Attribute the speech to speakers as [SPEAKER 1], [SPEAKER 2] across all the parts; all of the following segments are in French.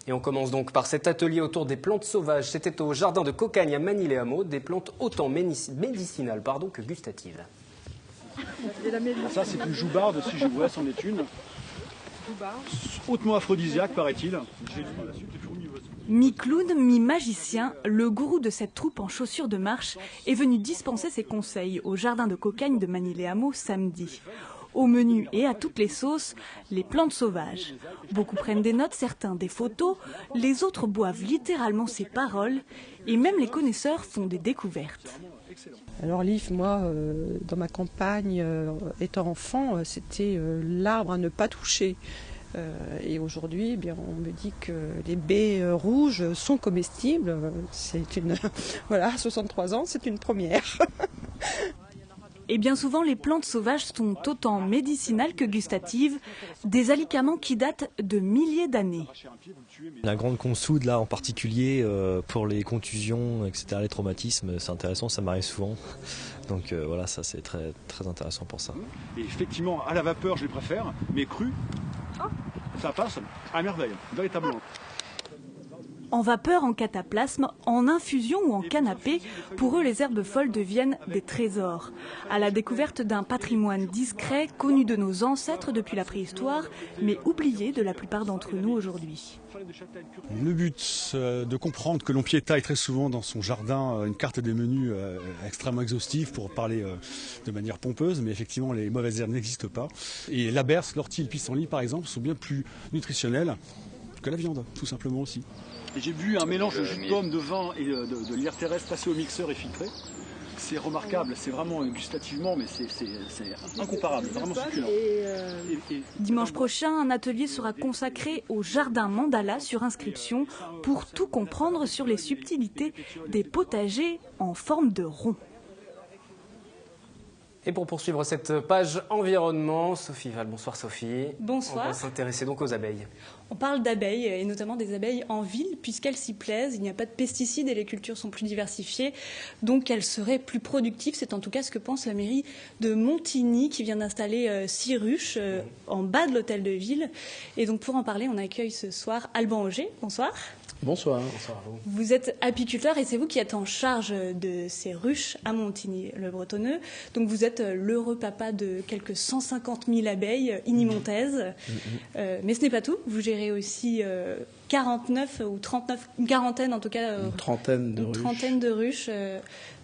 [SPEAKER 1] Et on commence donc par cet atelier autour des plantes sauvages. C'était au jardin de Cocagne à Magny-les-Hameaux, des plantes autant médicinales que gustatives.
[SPEAKER 2] Ça, c'est une joubarde, si je vois, c'en est une. Hautement aphrodisiaque, paraît-il.
[SPEAKER 3] Mi-clown, mi-magicien, le gourou de cette troupe en chaussures de marche est venu dispenser ses conseils au jardin de Cocagne de Magny-les-Hameaux samedi. Au menu et à toutes les sauces, les plantes sauvages. Beaucoup prennent des notes, certains des photos, les autres boivent littéralement ses paroles et même les connaisseurs font des découvertes.
[SPEAKER 4] Alors l'if, moi, dans ma campagne, étant enfant, c'était l'arbre à ne pas toucher. Et aujourd'hui, eh bien, on me dit que les baies rouges sont comestibles. C'est une, voilà, 63 ans, c'est une première.
[SPEAKER 3] Et bien souvent, les plantes sauvages sont autant médicinales que gustatives, des alicaments qui datent de milliers d'années.
[SPEAKER 5] La grande consoude, là, en particulier, pour les contusions, etc., les traumatismes, c'est intéressant, ça m'arrive souvent. Donc voilà, ça c'est très, très intéressant pour ça.
[SPEAKER 2] Et effectivement, à la vapeur, je les préfère, mais cru, ça passe à merveille, véritablement.
[SPEAKER 3] En vapeur, en cataplasme, en infusion ou en canapé, pour eux les herbes folles deviennent des trésors. À la découverte d'un patrimoine discret, connu de nos ancêtres depuis la préhistoire, mais oublié de la plupart d'entre nous aujourd'hui.
[SPEAKER 2] Le but de comprendre que l'on piétaille très souvent dans son jardin une carte des menus extrêmement exhaustive pour parler de manière pompeuse, mais effectivement les mauvaises herbes n'existent pas. Et la berce, l'ortie et le pissenlit par exemple sont bien plus nutritionnels que la viande, tout simplement aussi. Et j'ai bu un mélange de jus de pomme, de vin et de lierre terrestre passé au mixeur et filtré. C'est remarquable, c'est vraiment gustativement, mais c'est incomparable, vraiment succulent.
[SPEAKER 3] Dimanche prochain, un atelier sera consacré au jardin mandala sur inscription pour tout comprendre sur les subtilités des potagers en forme de rond.
[SPEAKER 1] Et pour poursuivre cette page environnement, Sophie Val, bonsoir Sophie.
[SPEAKER 6] Bonsoir.
[SPEAKER 1] On va s'intéresser donc aux abeilles.
[SPEAKER 6] On parle d'abeilles, et notamment des abeilles en ville, puisqu'elles s'y plaisent. Il n'y a pas de pesticides et les cultures sont plus diversifiées, donc elles seraient plus productives. C'est en tout cas ce que pense la mairie de Montigny, qui vient d'installer 6 ruches en bas de l'hôtel de ville. Et donc pour en parler, on accueille ce soir Alban Auger. Bonsoir.
[SPEAKER 7] Bonsoir.
[SPEAKER 1] Bonsoir à vous.
[SPEAKER 6] Vous êtes apiculteur et c'est vous qui êtes en charge de ces ruches à Montigny-le-Bretonneux. Donc vous êtes l'heureux papa de quelques 150 000 abeilles inimontaises. Mais ce n'est pas tout. Vous gérez aussi 49 ou 39, une quarantaine en tout cas.
[SPEAKER 7] Une trentaine
[SPEAKER 6] de ruches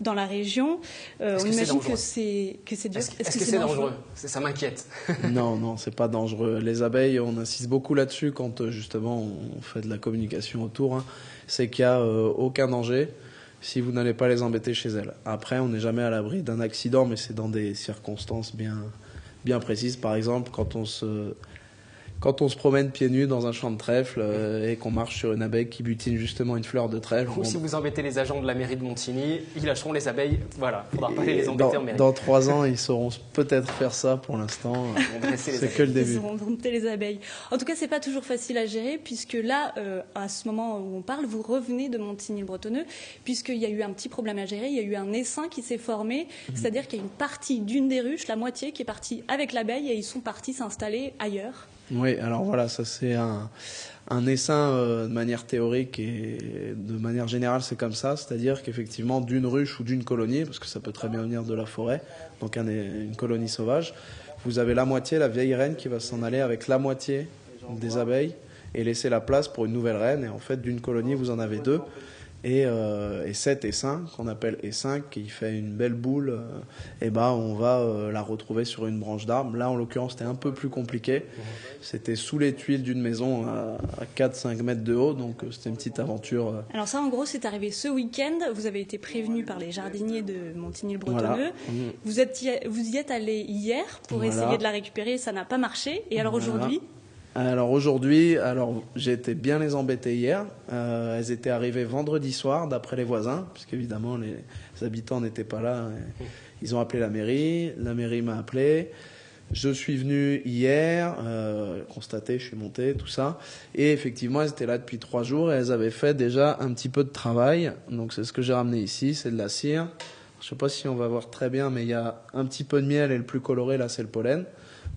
[SPEAKER 6] dans la région. On imagine que c'est dur.
[SPEAKER 1] Est-ce que c'est dangereux? Ça m'inquiète.
[SPEAKER 7] Non, c'est pas dangereux. Les abeilles, on insiste beaucoup là-dessus quand justement on fait de la communication autour. C'est qu'il n'y a aucun danger si vous n'allez pas les embêter chez elles. Après, on n'est jamais à l'abri d'un accident, mais c'est dans des circonstances bien précises. Par exemple, quand on se promène pieds nus dans un champ de trèfle et qu'on marche sur une abeille qui butine justement une fleur de trèfle.
[SPEAKER 1] Ou si vous embêtez les agents de la mairie de Montigny, ils lâcheront les abeilles. Voilà, il ne faudra pas les embêter en mairie.
[SPEAKER 7] Dans 3 ans, ils sauront peut-être faire ça. Pour l'instant, c'est que le début.
[SPEAKER 6] Ils auront dompté les abeilles. En tout cas, c'est pas toujours facile à gérer, puisque là, à ce moment où on parle, vous revenez de Montigny-le-Bretonneux, puisqu'il y a eu un petit problème à gérer. Il y a eu un essaim qui s'est formé, c'est-à-dire qu'il y a une partie d'une des ruches, la moitié, qui est partie avec l'abeille, et ils sont partis s'installer ailleurs.
[SPEAKER 7] Oui, alors voilà, ça c'est un essaim de manière théorique et de manière générale c'est comme ça, c'est-à-dire qu'effectivement d'une ruche ou d'une colonie, parce que ça peut très bien venir de la forêt, donc une colonie sauvage, vous avez la moitié, la vieille reine qui va s'en aller avec la moitié des abeilles et laisser la place pour une nouvelle reine, et en fait d'une colonie vous en avez 2. Et cet essaim, qu'on appelle essaim, qui fait une belle boule, on va la retrouver sur une branche d'arbre. Là, en l'occurrence, c'était un peu plus compliqué. C'était sous les tuiles d'une maison à 4-5 mètres de haut, donc c'était une petite aventure.
[SPEAKER 6] Alors ça, en gros, c'est arrivé ce week-end. Vous avez été prévenu par les jardiniers de Montigny-le-Bretonneux. Voilà. Vous y êtes allé hier pour essayer de la récupérer. Ça n'a pas marché. Et alors aujourd'hui ?
[SPEAKER 7] Alors aujourd'hui, j'ai été bien les embêter hier. Elles étaient arrivées vendredi soir, d'après les voisins, puisqu'évidemment les habitants n'étaient pas là. Ils ont appelé la mairie m'a appelé. Je suis venu hier, constater, je suis monté, tout ça. Et effectivement, elles étaient là depuis 3 jours et elles avaient fait déjà un petit peu de travail. Donc c'est ce que j'ai ramené ici, c'est de la cire. Je ne sais pas si on va voir très bien, mais il y a un petit peu de miel et le plus coloré, là, c'est le pollen.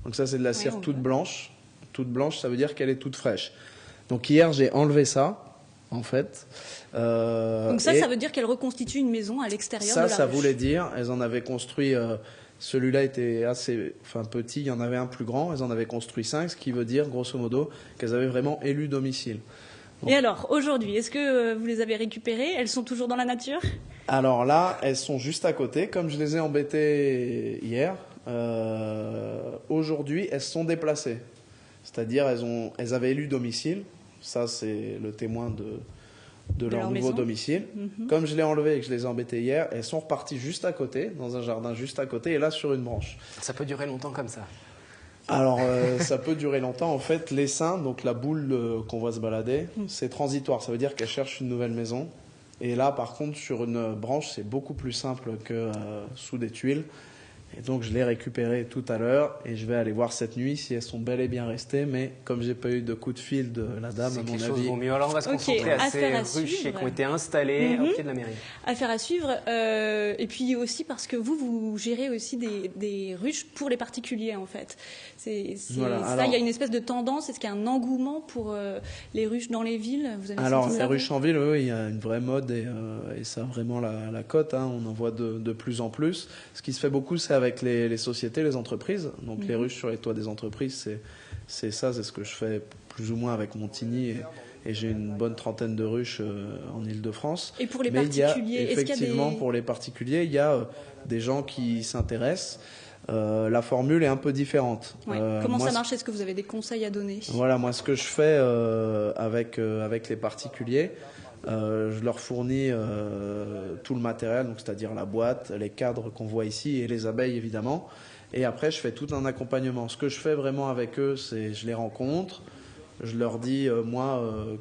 [SPEAKER 7] Donc ça, c'est de la cire toute blanche. Toute blanche, ça veut dire qu'elle est toute fraîche. Donc hier, j'ai enlevé ça, en fait.
[SPEAKER 6] Donc ça veut dire qu'elles reconstituent une maison à l'extérieur de la ruche.
[SPEAKER 7] Ça voulait dire, elles en avaient construit... celui-là était assez petit, il y en avait un plus grand, elles en avaient construit 5, ce qui veut dire, grosso modo, qu'elles avaient vraiment élu domicile. Donc,
[SPEAKER 6] et alors, aujourd'hui, est-ce que vous les avez récupérées? Elles sont toujours dans la nature?
[SPEAKER 7] Alors là, elles sont juste à côté, comme je les ai embêtées hier. Aujourd'hui, elles sont déplacées. C'est-à-dire, elles avaient élu domicile. Ça, c'est le témoin de leur nouveau domicile. Comme je l'ai enlevé et que je les ai embêtées hier, elles sont reparties juste à côté, dans un jardin juste à côté, et là sur une branche.
[SPEAKER 1] Ça peut durer longtemps comme ça?
[SPEAKER 7] Alors, ça peut durer longtemps. En fait, l'essaim, donc la boule qu'on voit se balader, c'est transitoire. Ça veut dire qu'elle cherche une nouvelle maison. Et là, par contre, sur une branche, c'est beaucoup plus simple que sous des tuiles. Et donc, je l'ai récupéré tout à l'heure et je vais aller voir cette nuit si elles sont bel et bien restées. Mais comme j'ai pas eu de coup de fil de la dame, à mon avis...
[SPEAKER 1] Vont mieux. Alors, on va se concentrer à ces ruches qui ont été installées au pied de la mairie.
[SPEAKER 6] Affaire à suivre. Et puis aussi parce que vous gérez aussi des ruches pour les particuliers, en fait.
[SPEAKER 7] Voilà.
[SPEAKER 6] Ça, il y a une espèce de tendance. Est-ce qu'il y a un engouement pour les ruches dans les villes?
[SPEAKER 7] Alors, les ruches en ville, oui, il y a une vraie mode et ça a vraiment la cote. Hein. On en voit de plus en plus. Ce qui se fait beaucoup, c'est avec les sociétés, les entreprises. Donc les ruches sur les toits des entreprises, c'est ce que je fais plus ou moins avec Montigny et j'ai une bonne trentaine de ruches en Île-de-France.
[SPEAKER 6] Et pour les particuliers,
[SPEAKER 7] effectivement, pour les particuliers, il y a des gens qui s'intéressent. La formule est un peu différente.
[SPEAKER 6] Comment ça marche? Est-ce que vous avez des conseils à donner?
[SPEAKER 7] Voilà, moi ce que je fais avec les particuliers, je leur fournis tout le matériel, donc c'est-à-dire la boîte, les cadres qu'on voit ici et les abeilles évidemment. Et après, je fais tout un accompagnement. Ce que je fais vraiment avec eux, c'est je les rencontre, je leur dis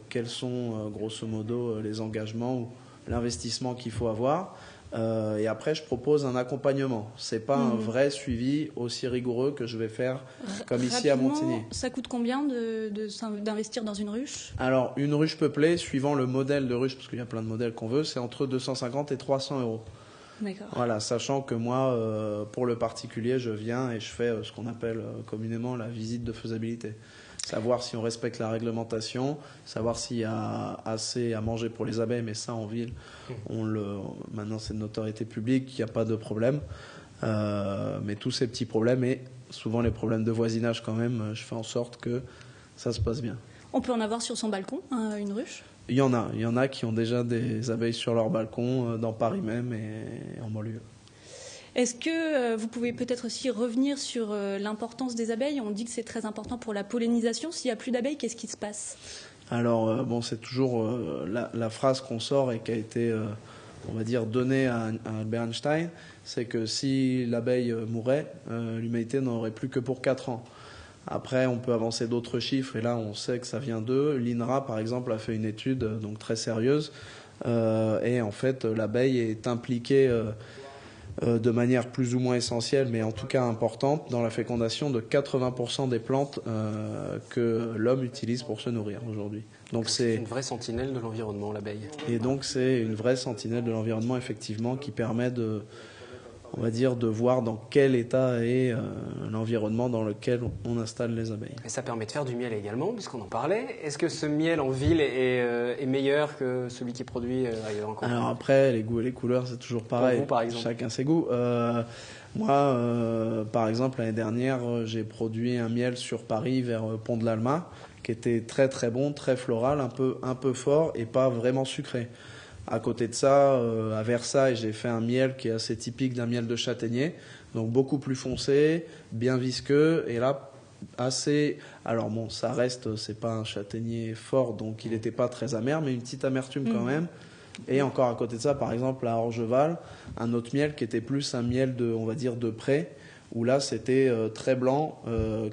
[SPEAKER 7] quels sont grosso modo les engagements ou l'investissement qu'il faut avoir. Et après, je propose un accompagnement. C'est pas un vrai suivi aussi rigoureux que je vais faire comme ici à Montigny.
[SPEAKER 6] Ça coûte combien d'investir dans une ruche?
[SPEAKER 7] Alors, une ruche peuplée, suivant le modèle de ruche, parce qu'il y a plein de modèles qu'on veut, c'est entre 250 et 300 euros.
[SPEAKER 6] D'accord.
[SPEAKER 7] Voilà, sachant que moi, pour le particulier, je viens et je fais ce qu'on appelle communément la visite de faisabilité. Savoir si on respecte la réglementation, savoir s'il y a assez à manger pour les abeilles, mais ça en ville, maintenant c'est de notoriété publique, il n'y a pas de problème. Mais tous ces petits problèmes et souvent les problèmes de voisinage quand même, je fais en sorte que ça se passe bien.
[SPEAKER 6] On peut en avoir sur son balcon, une ruche?
[SPEAKER 7] Il y en a qui ont déjà des abeilles sur leur balcon, dans Paris même et en banlieue.
[SPEAKER 6] Est-ce que vous pouvez peut-être aussi revenir sur l'importance des abeilles? On dit que c'est très important pour la pollinisation. S'il n'y a plus d'abeilles, qu'est-ce qui se passe?
[SPEAKER 7] Alors, c'est toujours la phrase qu'on sort et qui a été, on va dire, donnée à Albert Einstein, c'est que si l'abeille mourait, l'humanité n'en aurait plus que pour 4 ans. Après, on peut avancer d'autres chiffres, et là, on sait que ça vient d'eux. L'INRA, par exemple, a fait une étude donc très sérieuse, et en fait, l'abeille est impliquée... de manière plus ou moins essentielle, mais en tout cas importante, dans la fécondation de 80% des plantes que l'homme utilise pour se nourrir aujourd'hui.
[SPEAKER 1] Donc c'est une vraie sentinelle de l'environnement, l'abeille.
[SPEAKER 7] Et donc c'est une vraie sentinelle de l'environnement, effectivement, qui permet on va dire, de voir dans quel état est l'environnement dans lequel on installe les abeilles.
[SPEAKER 1] Et ça permet de faire du miel également, puisqu'on en parlait. Est-ce que ce miel en ville est meilleur que celui qui est produit ailleurs en campagne?
[SPEAKER 7] Alors après, les goûts et les couleurs, c'est toujours pareil.
[SPEAKER 1] Pour vous, par exemple.
[SPEAKER 7] Chacun ses goûts. Moi, par exemple, l'année dernière, j'ai produit un miel sur Paris vers Pont de l'Alma, qui était très très bon, très floral, un peu fort et pas vraiment sucré. À côté de ça, à Versailles, j'ai fait un miel qui est assez typique d'un miel de châtaignier, donc beaucoup plus foncé, bien visqueux, et là, assez... Alors bon, ça reste, c'est pas un châtaignier fort, donc il n'était pas très amer, mais une petite amertume quand même. Et encore à côté de ça, par exemple, à Orgeval, un autre miel qui était plus un miel on va dire, de pré, où là, c'était très blanc,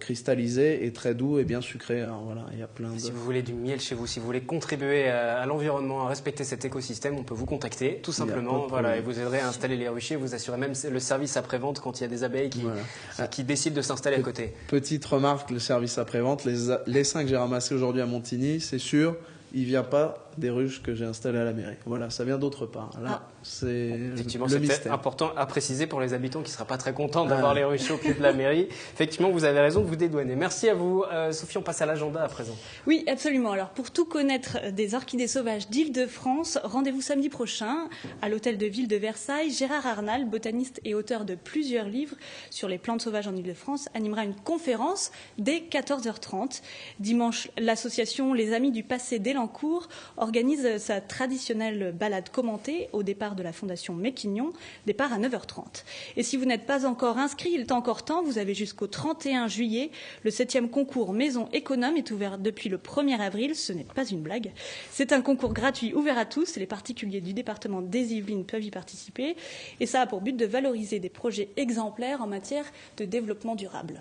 [SPEAKER 7] cristallisé et très doux et bien sucré. Alors voilà, il y a plein de...
[SPEAKER 1] Si vous voulez du miel chez vous, si vous voulez contribuer à l'environnement, à respecter cet écosystème, on peut vous contacter, tout simplement. Voilà, et vous aiderez à installer les ruchers, vous assurez même le service après-vente quand il y a des abeilles qui décident de s'installer à côté.
[SPEAKER 7] Petite remarque, le service après-vente, les 5 que j'ai ramassés aujourd'hui à Montigny, c'est sûr, il ne vient pas des ruches que j'ai installées à la mairie. Voilà, ça vient d'autre part. Là, c'est
[SPEAKER 1] effectivement,
[SPEAKER 7] le
[SPEAKER 1] c'est
[SPEAKER 7] mystère.
[SPEAKER 1] important à préciser pour les habitants qui ne seraient pas très contents d'avoir les ruches au pied de la mairie. Effectivement, vous avez raison de vous dédouaner. Merci à vous. Sophie, on passe à l'agenda à présent.
[SPEAKER 6] Oui, absolument. Alors, pour tout connaître des orchidées sauvages d'Île-de-France, rendez-vous samedi prochain à l'hôtel de ville de Versailles. Gérard Arnal, botaniste et auteur de plusieurs livres sur les plantes sauvages en Île-de-France, animera une conférence dès 14h30. Dimanche, l'association Les Amis du Passé d'Elancourt organise sa traditionnelle balade commentée au départ de la Fondation Méquignon, départ à 9h30. Et si vous n'êtes pas encore inscrit, il est encore temps, vous avez jusqu'au 31 juillet. Le 7e concours Maison Économe est ouvert depuis le 1er avril, ce n'est pas une blague. C'est un concours gratuit ouvert à tous, les particuliers du département des Yvelines peuvent y participer. Et ça a pour but de valoriser des projets exemplaires en matière de développement durable.